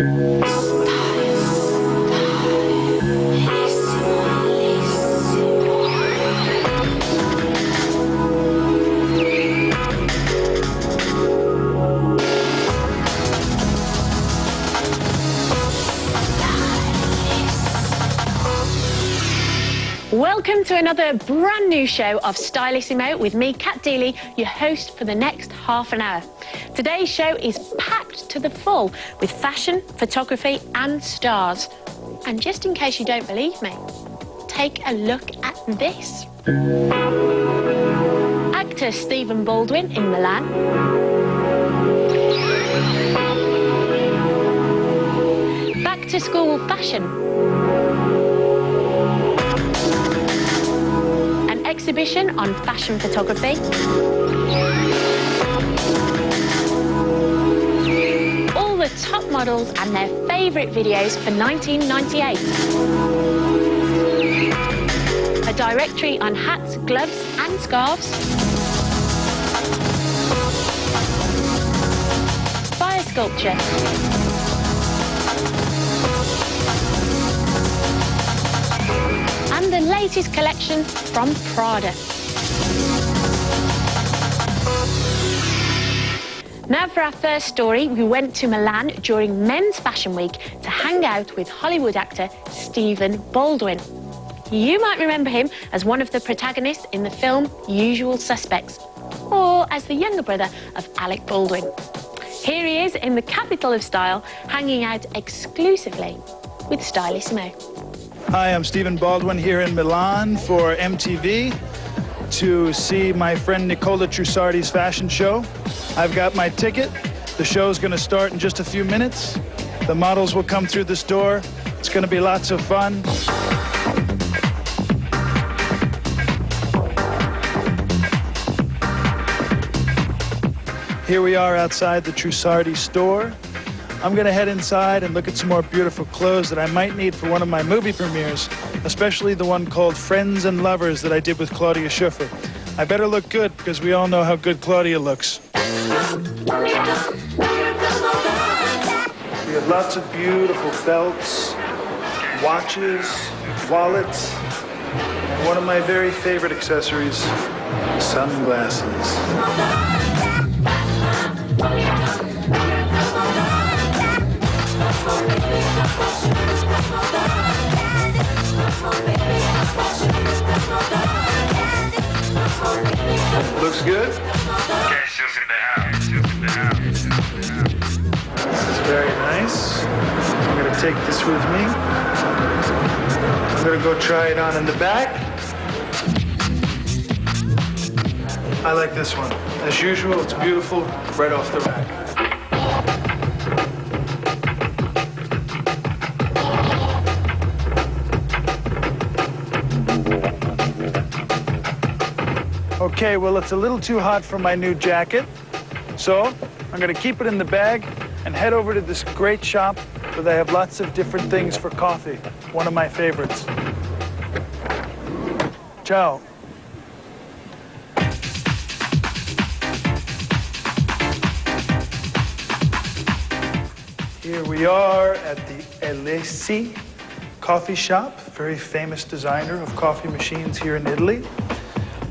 Welcome to another brand new show of Stylissimo with me, Kat Deely, your host for the next half an hour. Today's show is packed to the full with fashion, photography and stars. And just in case you don't believe me, take a look at this. Actor Stephen Baldwin in Milan. Back to school fashion. Exhibition on fashion photography. All the top models and their favourite videos for 1998. A directory on hats, gloves and scarves. Fire sculpture. And the latest collection from Prada. Now for our first story, we went to Milan during Men's Fashion Week to hang out with Hollywood actor Stephen Baldwin. You might remember him as one of the protagonists in the film Usual Suspects, or as the younger brother of Alec Baldwin. Here he is in the capital of style, hanging out exclusively with Stylissimo. Hi, I'm Stephen Baldwin here in Milan for MTV to see my friend Nicola Trussardi's fashion show. I've got my ticket. The show's going to start in just a few minutes. The models will come through this door. It's going to be lots of fun. Here we are outside the Trussardi store. I'm going to head inside and look at some more beautiful clothes that I might need for one of my movie premieres, especially the one called Friends and Lovers that I did with Claudia Schiffer. I better look good because we all know how good Claudia looks. We have lots of beautiful belts, watches, wallets, and one of my very favorite accessories, sunglasses. Looks good? This is very nice. I'm going to take this with me. I'm going to go try it on in the back. I like this one. As usual, it's beautiful right off the rack. Okay, well, it's a little too hot for my new jacket, so I'm going to keep it in the bag and head over to this great shop where they have lots of different things for coffee, one of my favorites. Ciao. Here we are at the LC coffee shop, very famous designer of coffee machines here in Italy.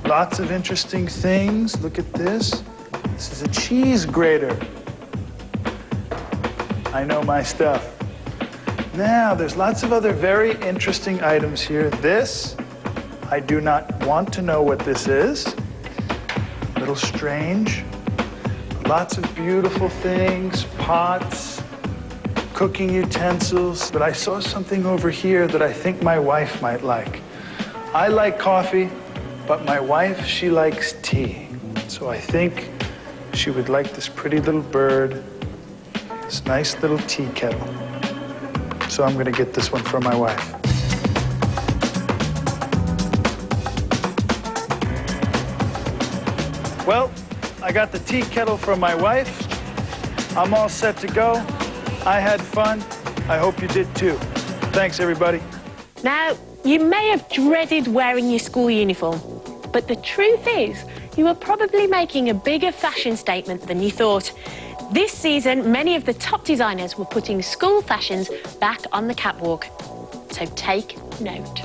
Lots of interesting things. Look at this. This is a cheese grater. I know my stuff. Now, there's lots of other very interesting items here. This, I do not want to know what this is. A little strange. Lots of beautiful things, pots, cooking utensils. But I saw something over here that I think my wife might like. I like coffee, but my wife, she likes tea. So I think she would like this pretty little bird, this nice little tea kettle. So I'm gonna get this one for my wife. Well, I got the tea kettle from my wife. I'm all set to go. I had fun. I hope you did too. Thanks, everybody. Now, you may have dreaded wearing your school uniform, but the truth is, you were probably making a bigger fashion statement than you thought. This season, many of the top designers were putting school fashions back on the catwalk. So take note.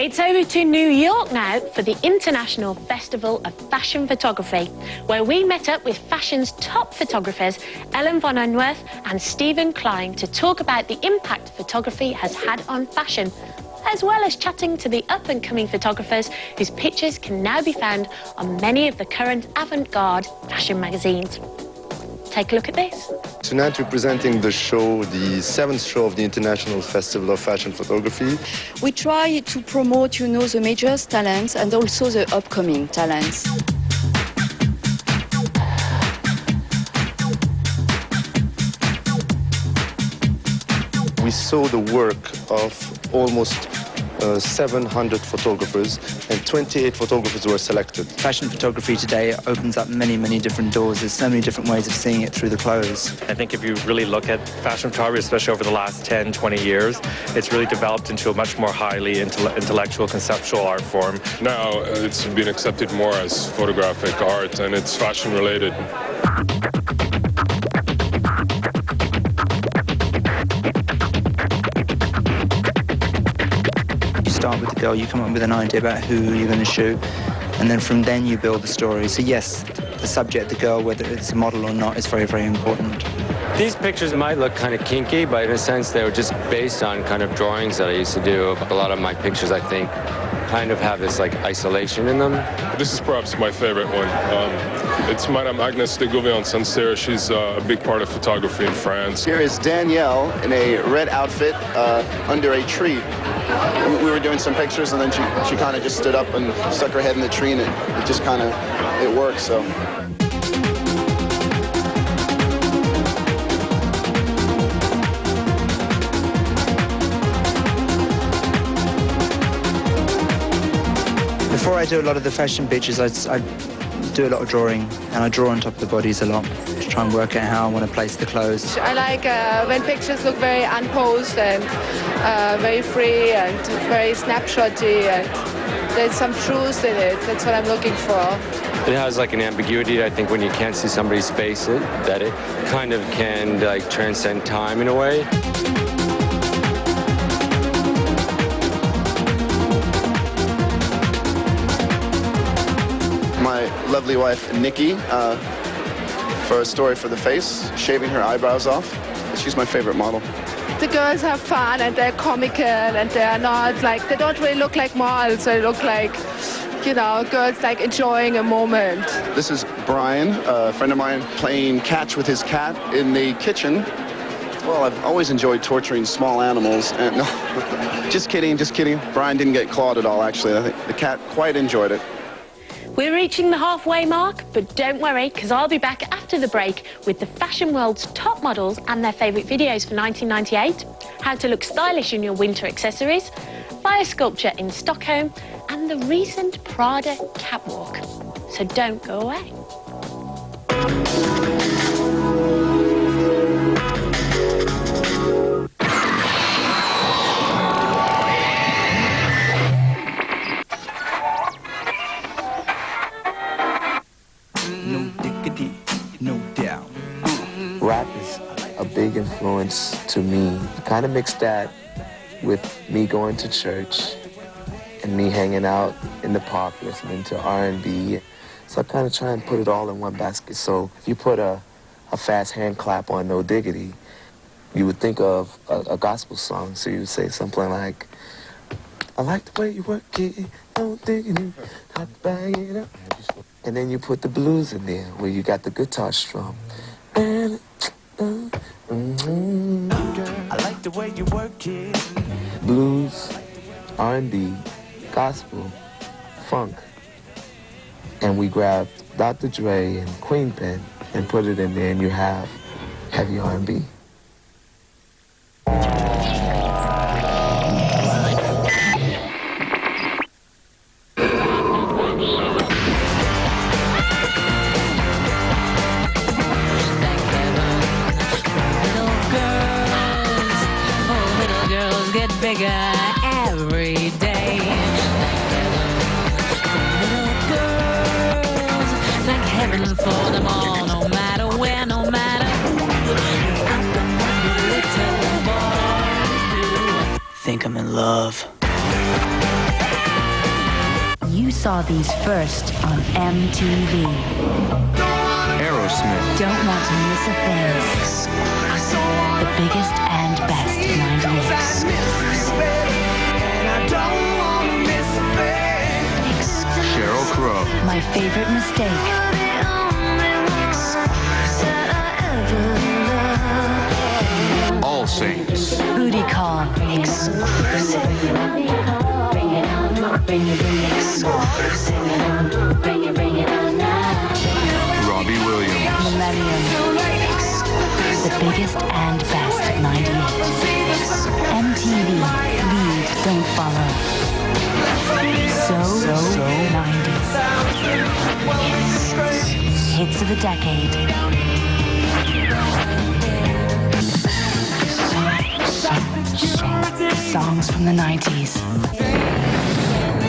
It's over to New York now for the International Festival of Fashion Photography, where we met up with fashion's top photographers, Ellen von Unwerth and Stephen Klein, to talk about the impact photography has had on fashion, as well as chatting to the up-and-coming photographers whose pictures can now be found on many of the current avant-garde fashion magazines. Take a look at this. Tonight we're presenting the show, the 7th show of the International Festival of Fashion Photography. We try to promote, the major talents and also the upcoming talents. We saw the work of almost 700 photographers, and 28 photographers were selected. Fashion photography today opens up many, many different doors. There's so many different ways of seeing it through the clothes. I think if you really look at fashion photography, especially over the last 10, 20 years, it's really developed into a much more highly intellectual, conceptual art form. Now it's been accepted more as photographic art, and it's fashion related. Start with the girl, you come up with an idea about who you're going to shoot, and then from then you build the story. So yes, the subject, the girl, whether it's a model or not, is very, very important. These pictures might look kind of kinky, but in a sense they were just based on kind of drawings that I used to do. A lot of my pictures, I think, kind of have this like isolation in them. This is perhaps my favorite one. It's Madame Agnes de Gouvion-Sancerre. She's a big part of photography in France. Here is Danielle in a red outfit under a tree. We were doing some pictures, and then she kind of just stood up and stuck her head in the tree, and it just kind of, it worked, so. I do a lot of the fashion pictures, I do a lot of drawing, and I draw on top of the bodies a lot to try and work out how I want to place the clothes. I like when pictures look very unposed and very free and very snapshotty, and there's some truth in it. That's what I'm looking for. It has like an ambiguity, I think, when you can't see somebody's face, that it kind of can like transcend time in a way. My lovely wife, Nikki, for a story for the face, shaving her eyebrows off. She's my favorite model. The girls have fun and they're comical and they're not like, they don't really look like models. They look like, you know, girls like enjoying a moment. This is Brian, a friend of mine, playing catch with his cat in the kitchen. Well, I've always enjoyed torturing small animals. And no, just kidding, just kidding. Brian didn't get clawed at all, actually. I think the cat quite enjoyed it. We're reaching the halfway mark, but don't worry, because I'll be back after the break with the fashion world's top models and their favourite videos for 1998, how to look stylish in your winter accessories, fire sculpture in Stockholm, and the recent Prada catwalk. So don't go away. Rap is a big influence to me. Kind of mix that with me going to church and me hanging out in the park listening to R&B. So I kind of try and put it all in one basket. So if you put a fast hand clap on No Diggity, you would think of a gospel song. So you would say something like, I like the way you work it, no diggity, not bang it up. And then you put the blues in there where you got the guitar strum. And I like the way you work it. Blues, R&B, gospel, funk. And we grabbed Dr. Dre and Queen Pen and put it in there, and you have heavy R&B. Bigger every day. Little girls, thank heaven for them all, no matter where, no matter who. Little boy, think I'm in love. You saw these first on MTV. Aerosmith. Don't want to miss a thing. The biggest and best 98. Sheryl Crow. My favorite mistake. All Saints. Booty call. Robbie Williams. Millennium. The biggest and best 98. MTV. Lead, don't follow. So 90s. Hits of the decade. Songs from the 90s.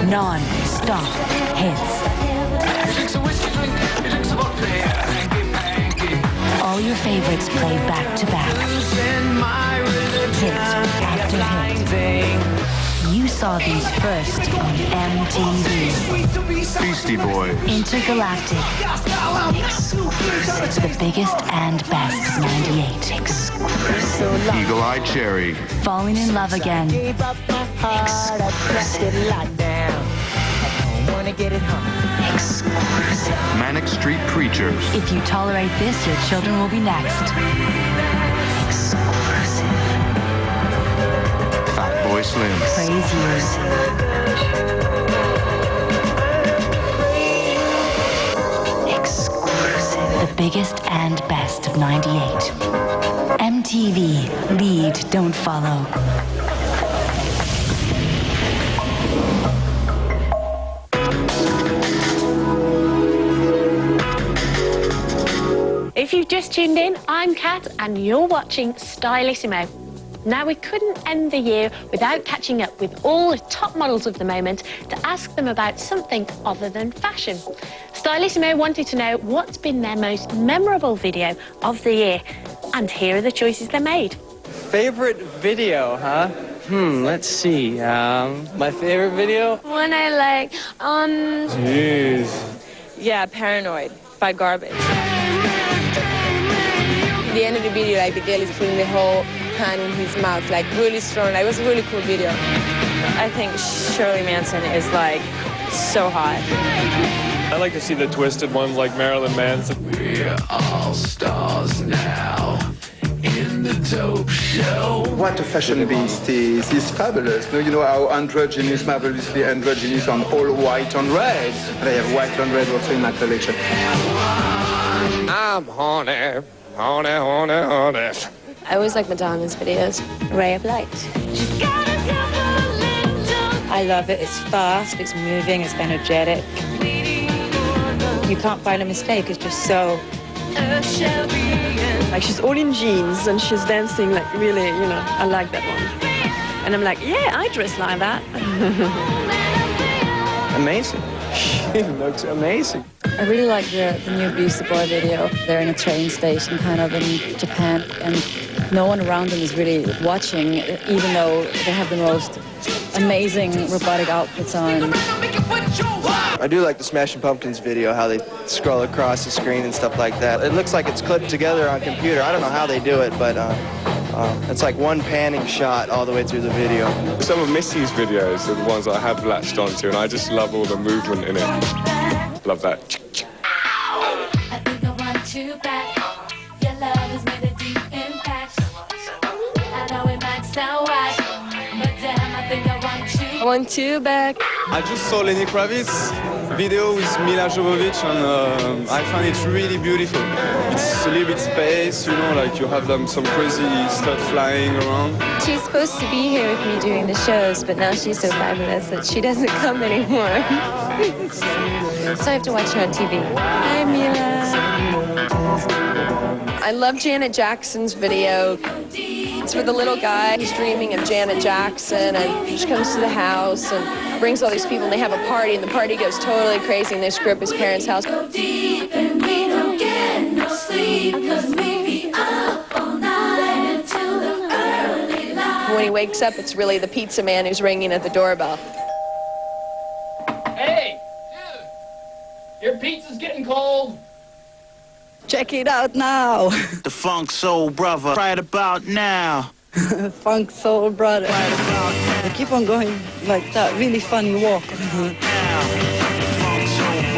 Non-stop hits. All your favorites play back to back. Hit after hit. You saw these first on MTV. Beastie Boys. Intergalactic. The biggest and best 98. Eagle-Eyed Cherry. Falling in love again. Manic Street Preachers. If you tolerate this, your children will be next. Fatboy Slim. Praise you. The biggest and best of 98. MTV. Lead, don't follow. If you've just tuned in, I'm Kat and you're watching Stylissimo. Now, we couldn't end the year without catching up with all the top models of the moment to ask them about something other than fashion. Stylissimo wanted to know what's been their most memorable video of the year. And here are the choices they made. Favorite video, huh? Let's see. My favorite video? One I like, Jeez. yeah, Paranoid by Garbage. The end of the video, like the girl is putting the whole hand in his mouth, like really strong. Like, it was a really cool video. I think Shirley Manson is like so hot. I like to see the twisted ones like Marilyn Manson. We're all stars now in the dope show. What a fashion beast is. He's fabulous. No, you know how androgynous, marvelously androgynous on all white on red. I have white on red also in my collection. I'm horny, horny, horny, horny. I always like Madonna's videos. Ray of Light. I love it. It's fast, it's moving, it's energetic. You can't find a mistake. It's just so... Like, she's all in jeans and she's dancing like really, you know, I like that one. And I'm like, yeah, I dress like that. Amazing. She looks amazing. I really like the new Beastie Boy video. They're in a train station kind of in Japan, and no one around them is really watching, even though they have the most amazing robotic outfits on. I do like the Smashing Pumpkins video, how they scroll across the screen and stuff like that. It looks like it's clipped together on computer. I don't know how they do it, but it's like one panning shot all the way through the video. Some of Missy's videos are the ones that I have latched onto, and I just love all the movement in it. Love that. I think I want you back. Your love has made a deep impact. I know it might sound right, but damn, I think I want you. I want you back. I just saw Lenny Kravitz video with Mila Jovovich, and I find it really beautiful. It's a little bit space, you know, like you have some crazy stuff flying around. She's supposed to be here with me doing the shows, but now she's so fabulous that she doesn't come anymore. So I have to watch her on TV. Hi, Mila. I love Janet Jackson's video. It's with a little guy who's dreaming of Janet Jackson, and she comes to the house and brings all these people, and they have a party, and the party goes totally crazy, and they screw up his parents' house. Deep and we don't get no sleep, 'cause we be up all night until the early light. When he wakes up, it's really the pizza man who's ringing at the doorbell. Hey! Your pizza's getting cold. Check it out now. The Funk Soul Brother, right about now. Funk Soul Brother. They keep on going like that really funny walk.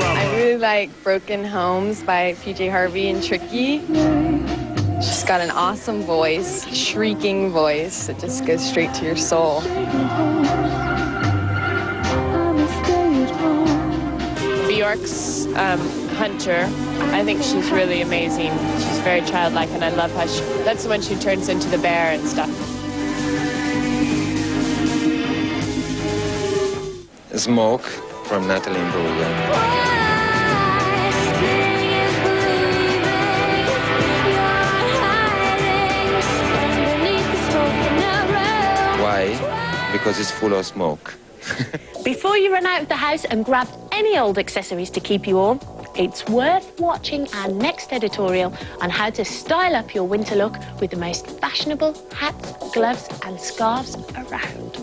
I really like Broken Homes by PJ Harvey and Tricky. She's got an awesome voice, shrieking voice that just goes straight to your soul. Bjork's Hunter. I think she's really amazing. She's very childlike, and I love how that's when she turns into the bear and stuff. Smoke from Natalie Imbruglia. Why? Because it's full of smoke. Before you run out of the house and grab any old accessories to keep you warm, it's worth watching our next editorial on how to style up your winter look with the most fashionable hats, gloves and scarves around.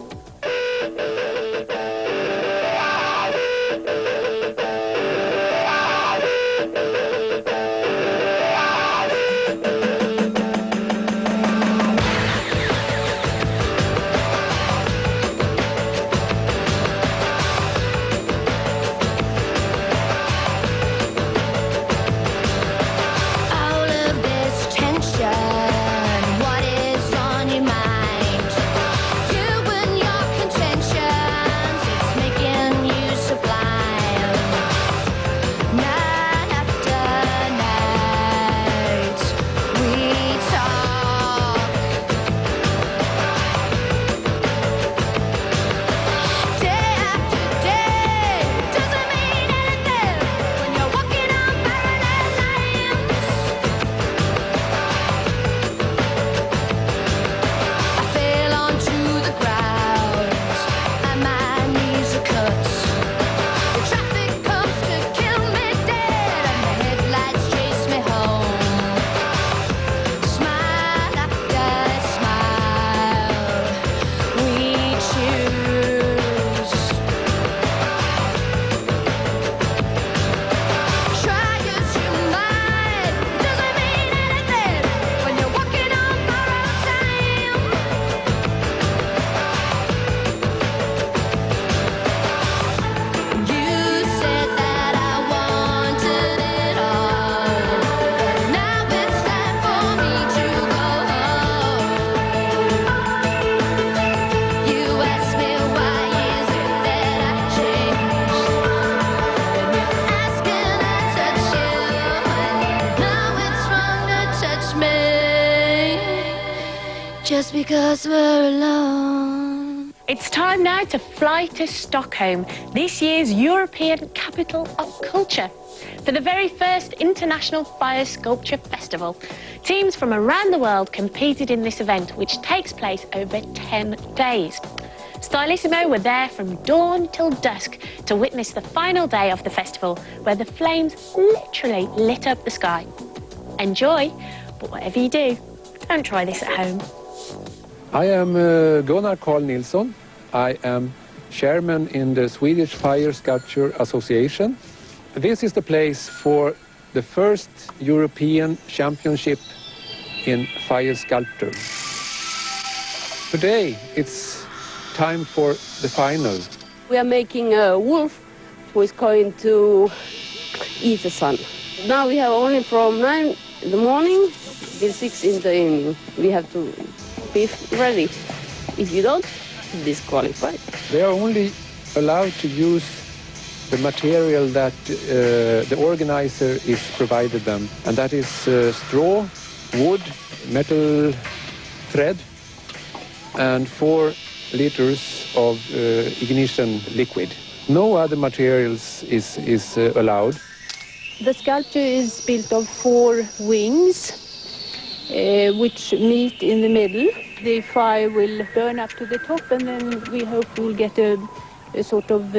What is on your mind? You and your just because we're alone. It's time now to fly to Stockholm, this year's European Capital of Culture, for the very first International Fire Sculpture Festival. Teams from around the world competed in this event, which takes place over 10 days. Stylissimo were there from dawn till dusk to witness the final day of the festival, where the flames literally lit up the sky. Enjoy, but whatever you do, don't try this at home. I am Gunnar Carl Nilsson. I am chairman in the Swedish Fire Sculpture Association. This is the place for the first European Championship in fire sculpture. Today it's time for the final. We are making a wolf who is going to eat the sun. Now we have only from 9 in the morning till 6 in the evening. We have to be ready. If you don't, disqualified. They are only allowed to use the material that the organizer is provided them, and that is straw, wood, metal thread, and 4 liters of ignition liquid. No other materials is allowed. The sculpture is built of 4 wings, which meet in the middle. The fire will burn up to the top, and then we hope we'll get a sort of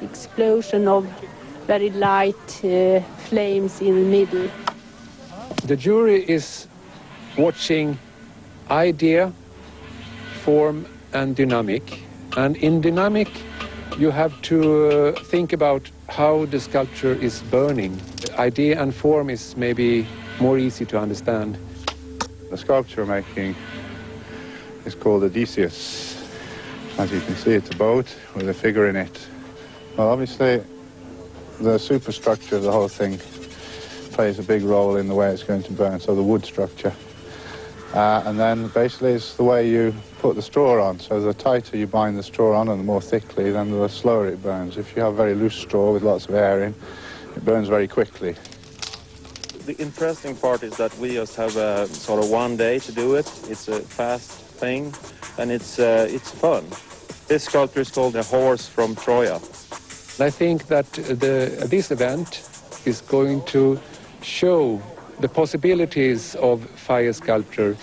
explosion of very light flames in the middle. The jury is watching idea, form, and dynamic. And in dynamic, you have to think about how the sculpture is burning. Idea and form is maybe more easy to understand. The sculpture making is called Odysseus. As you can see, it's a boat with a figure in it. Well, obviously, the superstructure of the whole thing plays a big role in the way it's going to burn, so the wood structure. And then basically it's the way you put the straw on. So the tighter you bind the straw on and the more thickly, then the slower it burns. If you have very loose straw with lots of air in, it burns very quickly. The interesting part is that we just have a sort of one day to do it. It's a fast thing, and it's fun. This sculpture is called The Horse from Troya. I think that this event is going to show the possibilities of fire sculpture,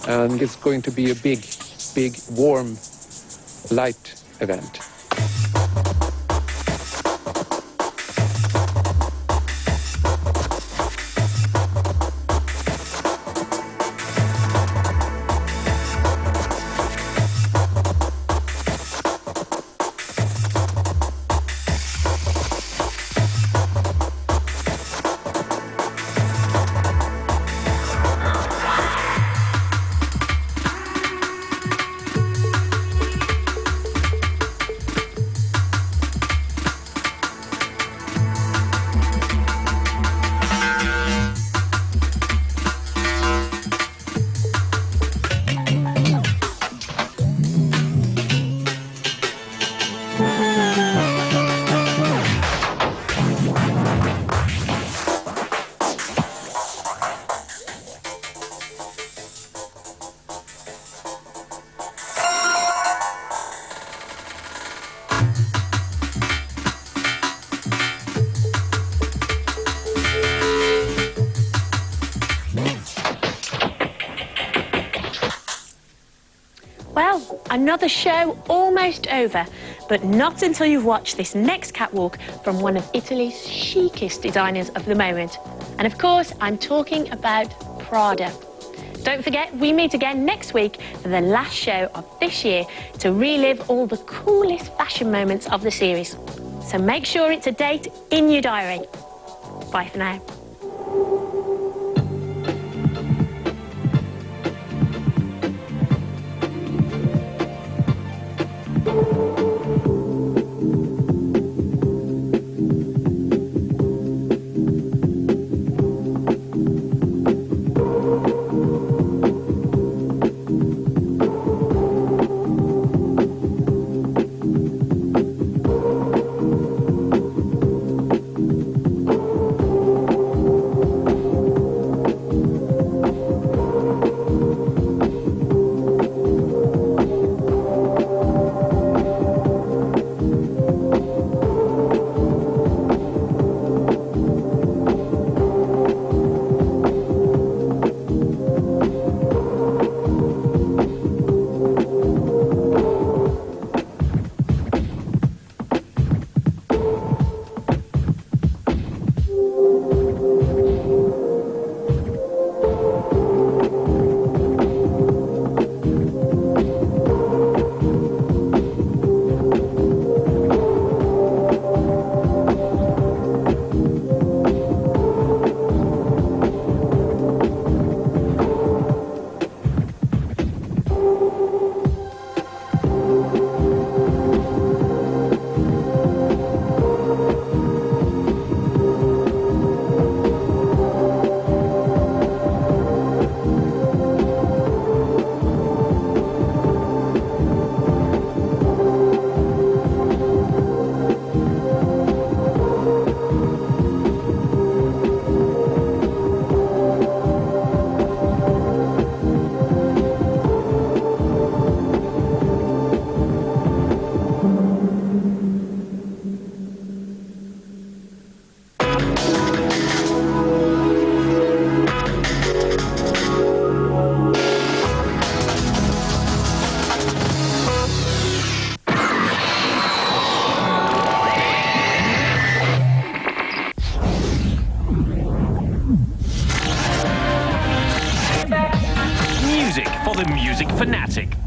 and it's going to be a big, warm, light event. Another show almost over, but not until you've watched this next catwalk from one of Italy's chicest designers of the moment. And of course, I'm talking about Prada. Don't forget, we meet again next week for the last show of this year to relive all the coolest fashion moments of the series. So make sure it's a date in your diary. Bye for now.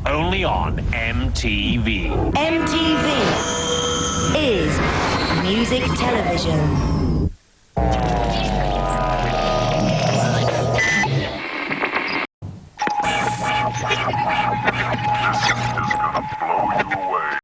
only on MTV. MTV is music television. Blow you